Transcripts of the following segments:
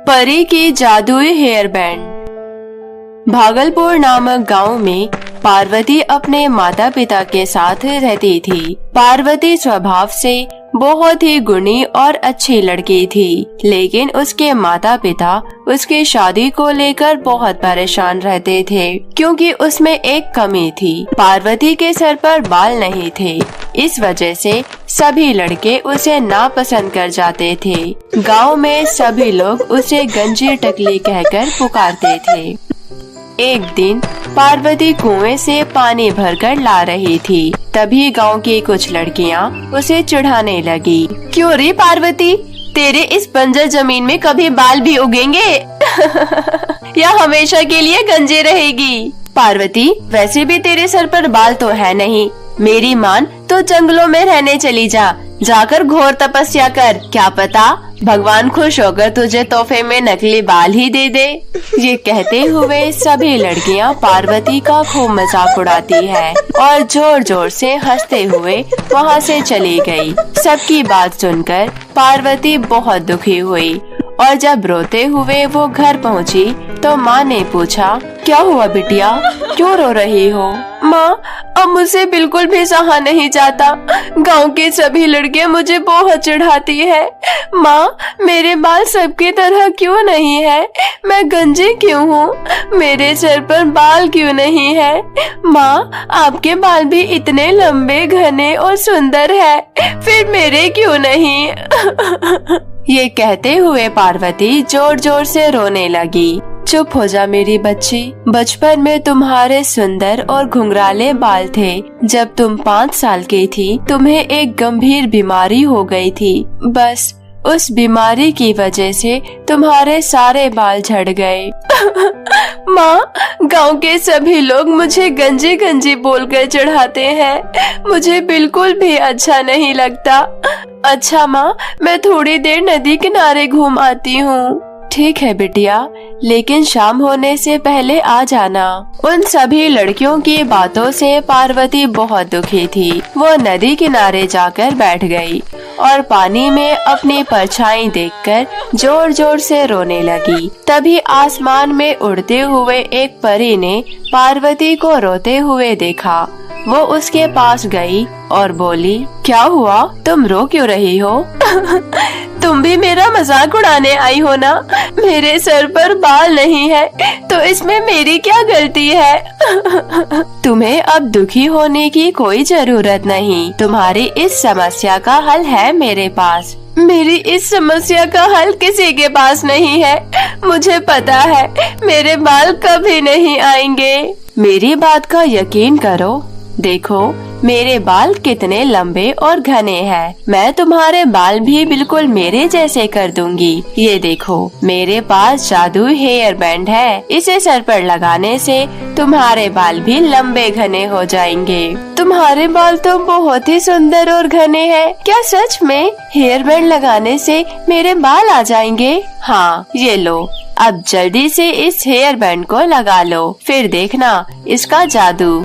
परी की जादुई हेयर बैंड। भागलपुर नामक गांव में पार्वती अपने माता पिता के साथ रहती थी। पार्वती स्वभाव से बहुत ही गुणी और अच्छी लड़की थी, लेकिन उसके माता पिता उसकी शादी को लेकर बहुत परेशान रहते थे, क्योंकि उसमें एक कमी थी। पार्वती के सर पर बाल नहीं थे। इस वजह से सभी लड़के उसे नापसंद कर जाते थे। गांव में सभी लोग उसे गंजी टकली कहकर पुकारते थे। एक दिन पार्वती कुएं से पानी भरकर ला रही थी। तभी गांव की कुछ लड़कियां उसे चिढ़ाने लगी। क्यों रे पार्वती, तेरे इस बंजर जमीन में कभी बाल भी उगेंगे या हमेशा के लिए गंजी रहेगी? पार्वती, वैसे भी तेरे सर पर बाल तो है नहीं। मेरी मान तो जंगलों में रहने चली जा, जाकर घोर तपस्या कर। क्या पता भगवान खुश होकर तुझे तोहफे में नकली बाल ही दे दे। ये कहते हुए सभी लड़कियां पार्वती का खूब मजाक उड़ाती है और जोर जोर से हंसते हुए वहां से चली गई। सबकी बात सुनकर पार्वती बहुत दुखी हुई और जब रोते हुए वो घर पहुंची तो माँ ने पूछा, क्या हुआ बिटिया, क्यों रो रही हो? माँ, अब मुझे बिल्कुल भी सहा नहीं जाता। गांव के सभी लड़के मुझे बहुत चिढ़ाती है। माँ, मेरे बाल सबकी तरह क्यों नहीं है? मैं गंजी क्यों हूँ? मेरे सर पर बाल क्यों नहीं है? माँ, आपके बाल भी इतने लंबे, घने और सुंदर है, फिर मेरे क्यों नहीं? ये कहते हुए पार्वती जोर जोर से रोने लगी। चुप हो जा मेरी बच्ची, बचपन में तुम्हारे सुंदर और घुंघराले बाल थे। जब तुम 5 साल की थी तुम्हें एक गंभीर बीमारी हो गई थी। बस उस बीमारी की वजह से तुम्हारे सारे बाल झड़ गए। माँ, गांव के सभी लोग मुझे गंजी गंजी बोलकर चिढ़ाते हैं। मुझे बिल्कुल भी अच्छा नहीं लगता। अच्छा माँ, मैं थोड़ी देर नदी किनारे घूम आती हूँ। ठीक है बिटिया, लेकिन शाम होने से पहले आ जाना। उन सभी लड़कियों की बातों से पार्वती बहुत दुखी थी। वो नदी किनारे जाकर बैठ गई और पानी में अपनी परछाई देखकर जोर जोर से रोने लगी। तभी आसमान में उड़ते हुए एक परी ने पार्वती को रोते हुए देखा। वो उसके पास गई और बोली, क्या हुआ, तुम रो क्यों रही हो? तुम भी मेरा मजाक उड़ाने आई हो ना? मेरे सर पर बाल नहीं है तो इसमें मेरी क्या गलती है? तुम्हें अब दुखी होने की कोई जरूरत नहीं। तुम्हारी इस समस्या का हल है मेरे पास। मेरी इस समस्या का हल किसी के पास नहीं है। मुझे पता है मेरे बाल कभी नहीं आएंगे। मेरी बात का यकीन करो, देखो मेरे बाल कितने लंबे और घने हैं। मैं तुम्हारे बाल भी बिल्कुल मेरे जैसे कर दूंगी। ये देखो, मेरे पास जादू हेयर बैंड है। इसे सर पर लगाने से तुम्हारे बाल भी लंबे घने हो जाएंगे। तुम्हारे बाल तो बहुत ही सुंदर और घने हैं। क्या सच में हेयर बैंड लगाने से मेरे बाल आ जाएंगे? हाँ, ये लो, अब जल्दी से इस हेयर बैंड को लगा लो, फिर देखना इसका जादू।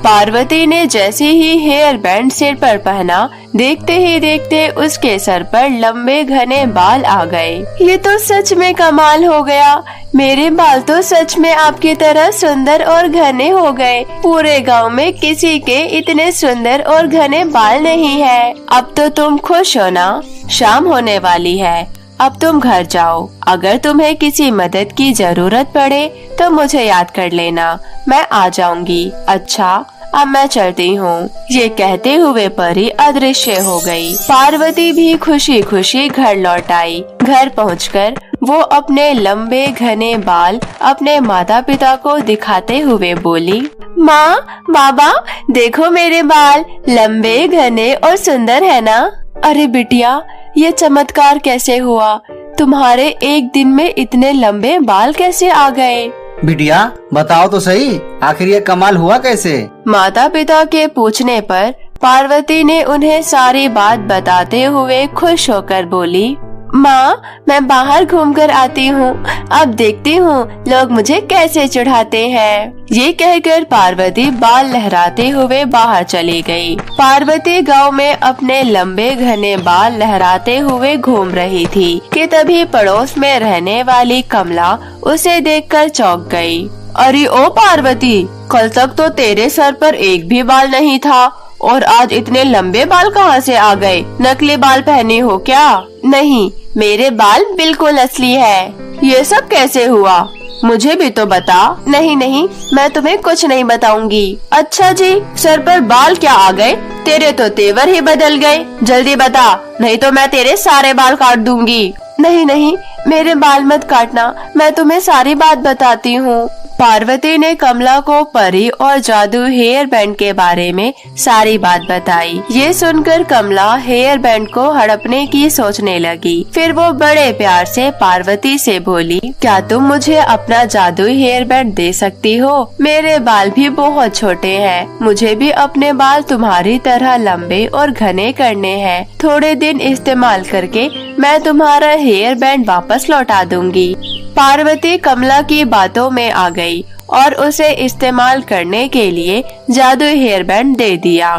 पार्वती ने जैसे ही हेयर बैंड सिर पर पहना, देखते ही देखते उसके सर पर लंबे घने बाल आ गए। ये तो सच में कमाल हो गया। मेरे बाल तो सच में आपकी तरह सुंदर और घने हो गए। पूरे गांव में किसी के इतने सुंदर और घने बाल नहीं है। अब तो तुम खुश हो ना? शाम होने वाली है, अब तुम घर जाओ। अगर तुम्हें किसी मदद की जरूरत पड़े तो मुझे याद कर लेना, मैं आ जाऊंगी। अच्छा, अब मैं चलती हूँ। ये कहते हुए परी अदृश्य हो गई। पार्वती भी खुशी खुशी घर लौट आई। घर पहुंचकर वो अपने लंबे घने बाल अपने माता पिता को दिखाते हुए बोली, माँ, बाबा, देखो मेरे बाल लंबे घने और सुंदर है ना? अरे बिटिया, ये चमत्कार कैसे हुआ? तुम्हारे एक दिन में इतने लंबे बाल कैसे आ गए? बिटिया, बताओ तो सही, आखिर ये कमाल हुआ कैसे? माता पिता के पूछने पर पार्वती ने उन्हें सारी बात बताते हुए खुश होकर बोली, माँ, मैं बाहर घूमकर आती हूँ, अब देखती हूँ लोग मुझे कैसे चिढ़ाते हैं। ये कहकर पार्वती बाल लहराते हुए बाहर चली गई। पार्वती गांव में अपने लंबे घने बाल लहराते हुए घूम रही थी कि तभी पड़ोस में रहने वाली कमला उसे देखकर चौंक गई। अरे ओ पार्वती, कल तक तो तेरे सर पर एक भी बाल नहीं था और आज इतने लंबे बाल कहाँ से आ गए? नकली बाल पहने हो क्या? नहीं, मेरे बाल बिल्कुल असली है। ये सब कैसे हुआ? मुझे भी तो बता। नहीं नहीं, मैं तुम्हें कुछ नहीं बताऊंगी। अच्छा जी, सर पर बाल क्या आ गए? तेरे तो तेवर ही बदल गए। जल्दी बता, नहीं तो मैं तेरे सारे बाल काट दूंगी। नहीं नहीं, मेरे बाल मत काटना, मैं तुम्हें सारी बात बताती हूँ। पार्वती ने कमला को परी और जादू हेयर बैंड के बारे में सारी बात बताई। ये सुनकर कमला हेयर बैंड को हड़पने की सोचने लगी। फिर वो बड़े प्यार से पार्वती से बोली, क्या तुम मुझे अपना जादू हेयर बैंड दे सकती हो? मेरे बाल भी बहुत छोटे हैं, मुझे भी अपने बाल तुम्हारी तरह लंबे और घने करने हैं। थोड़े दिन इस्तेमाल करके मैं तुम्हारा हेयर बैंड वापस लौटा दूंगी। पार्वती कमला की बातों में आ गई और उसे इस्तेमाल करने के लिए जादू हेयर बैंड दे दिया।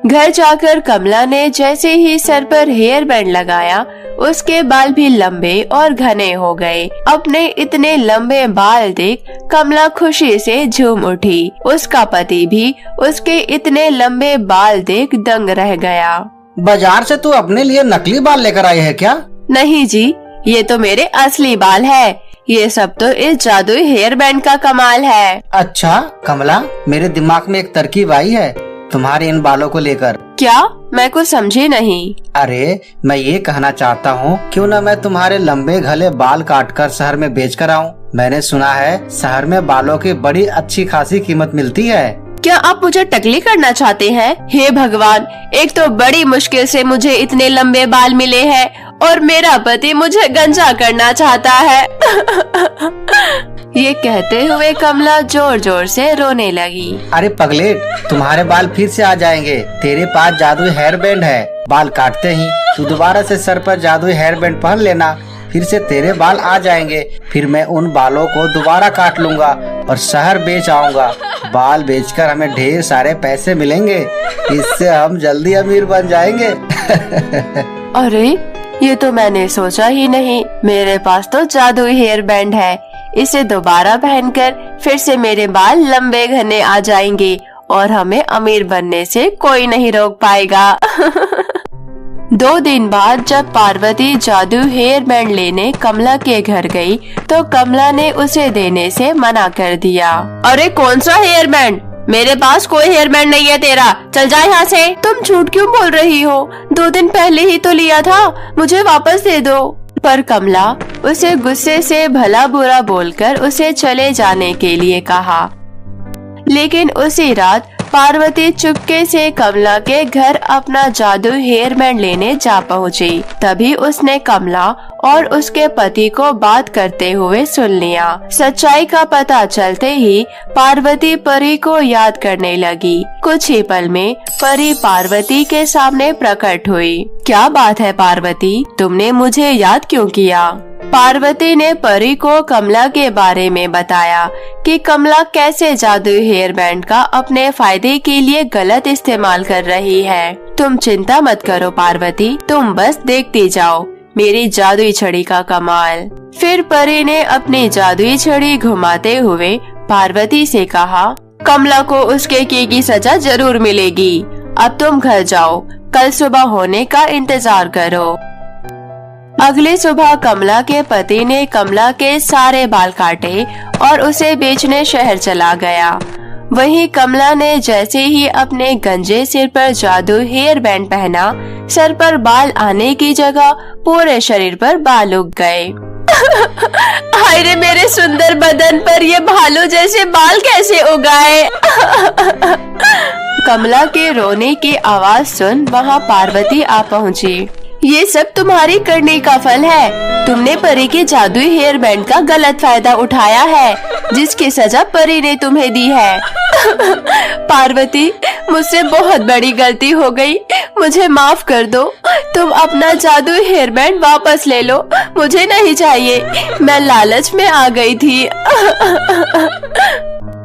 घर जाकर कमला ने जैसे ही सर पर हेयर बैंड लगाया, उसके बाल भी लंबे और घने हो गए। अपने इतने लंबे बाल देख कमला खुशी से झूम उठी। उसका पति भी उसके इतने लंबे बाल देख दंग रह गया। बाजार से तू अपने लिए नकली बाल लेकर आई है क्या? नहीं जी, ये तो मेरे असली बाल है। ये सब तो इस जादुई हेयर बैंड का कमाल है। अच्छा कमला, मेरे दिमाग में एक तरकीब आई है तुम्हारे इन बालों को लेकर। क्या? मैं कुछ समझी नहीं। अरे मैं ये कहना चाहता हूँ, क्यों न मैं तुम्हारे लंबे घने बाल काटकर शहर में बेच कर आऊँ। मैंने सुना है शहर में बालों की बड़ी अच्छी खासी कीमत मिलती है। क्या आप मुझे टकली करना चाहते हैं? हे भगवान, एक तो बड़ी मुश्किल से मुझे इतने लंबे बाल मिले हैं और मेरा पति मुझे गंजा करना चाहता है। ये कहते हुए कमला जोर जोर से रोने लगी। अरे पगलेट, तुम्हारे बाल फिर से आ जाएंगे। तेरे पास जादुई हेयर बैंड है। बाल काटते ही तू दोबारा से सर पर जादुई हेयर बैंड पहन लेना, फिर से तेरे बाल आ जाएंगे। फिर मैं उन बालों को दोबारा काट लूंगा और शहर बेच आऊंगा। बाल बेचकर हमें ढेर सारे पैसे मिलेंगे, इससे हम जल्दी अमीर बन जाएंगे। अरे ये तो मैंने सोचा ही नहीं। मेरे पास तो जादुई हेयर बैंड है, इसे दोबारा पहनकर फिर से मेरे बाल लंबे घने आ जाएंगे और हमें अमीर बनने से कोई नहीं रोक पाएगा। 2 दिन बाद जब पार्वती जादू हेयर बैंड लेने कमला के घर गई, तो कमला ने उसे देने से मना कर दिया। अरे कौन सा हेयर बैंड? मेरे पास कोई हेयर बैंड नहीं है तेरा, चल जा यहाँ से। तुम झूठ क्यों बोल रही हो? 2 दिन पहले ही तो लिया था, मुझे वापस दे दो। पर कमला उसे गुस्से से भला बुरा बोलकर उसे चले जाने के लिए कहा। लेकिन उसी रात पार्वती चुपके से कमला के घर अपना जादू हेयर बैंड लेने जा पहुंची। तभी उसने कमला और उसके पति को बात करते हुए सुन लिया। सच्चाई का पता चलते ही पार्वती परी को याद करने लगी। कुछ ही पल में परी पार्वती के सामने प्रकट हुई। क्या बात है पार्वती, तुमने मुझे याद क्यों किया? पार्वती ने परी को कमला के बारे में बताया कि कमला कैसे जादू हेयर बैंड का अपने फायदे के लिए गलत इस्तेमाल कर रही है। तुम चिंता मत करो पार्वती, तुम बस देखती जाओ मेरी जादुई छड़ी का कमाल। फिर परी ने अपनी जादुई छड़ी घुमाते हुए पार्वती से कहा, कमला को उसके किए की सजा जरूर मिलेगी। अब तुम घर जाओ, कल सुबह होने का इंतजार करो। अगली सुबह कमला के पति ने कमला के सारे बाल काटे और उसे बेचने शहर चला गया। वहीं कमला ने जैसे ही अपने गंजे सिर पर जादू हेयर बैंड पहना, सर पर बाल आने की जगह पूरे शरीर पर बाल उग गए। हाय रे, मेरे सुंदर बदन पर ये भालू जैसे बाल कैसे उगाए? कमला के रोने की आवाज सुन वहाँ पार्वती आ पहुँची। ये सब तुम्हारी करने का फल है। तुमने परी के जादुई हेयर बैंड का गलत फायदा उठाया है, जिसकी सजा परी ने तुम्हें दी है। पार्वती, मुझसे बहुत बड़ी गलती हो गई, मुझे माफ कर दो। तुम अपना जादुई हेयर बैंड वापस ले लो, मुझे नहीं चाहिए, मैं लालच में आ गई थी।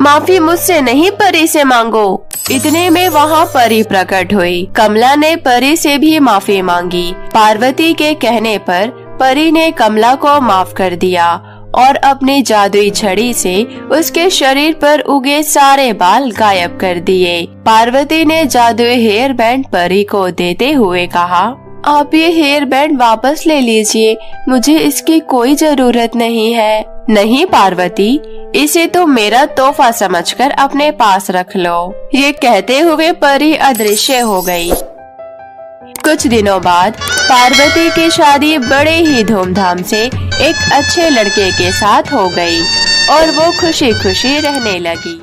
माफी मुझसे नहीं, परी से मांगो। इतने में वहाँ परी प्रकट हुई। कमला ने परी से भी माफी मांगी। पार्वती के कहने पर परी ने कमला को माफ कर दिया और अपनी जादुई छड़ी से उसके शरीर पर उगे सारे बाल गायब कर दिए। पार्वती ने जादुई हेयर बैंड परी को देते हुए कहा, आप ये हेयर बैंड वापस ले लीजिए, मुझे इसकी कोई जरूरत नहीं है। नहीं पार्वती, इसे तो मेरा तोहफा समझकर अपने पास रख लो। ये कहते हुए परी अदृश्य हो गई। कुछ दिनों बाद पार्वती की शादी बड़े ही धूमधाम से एक अच्छे लड़के के साथ हो गई और वो खुशी खुशी रहने लगी।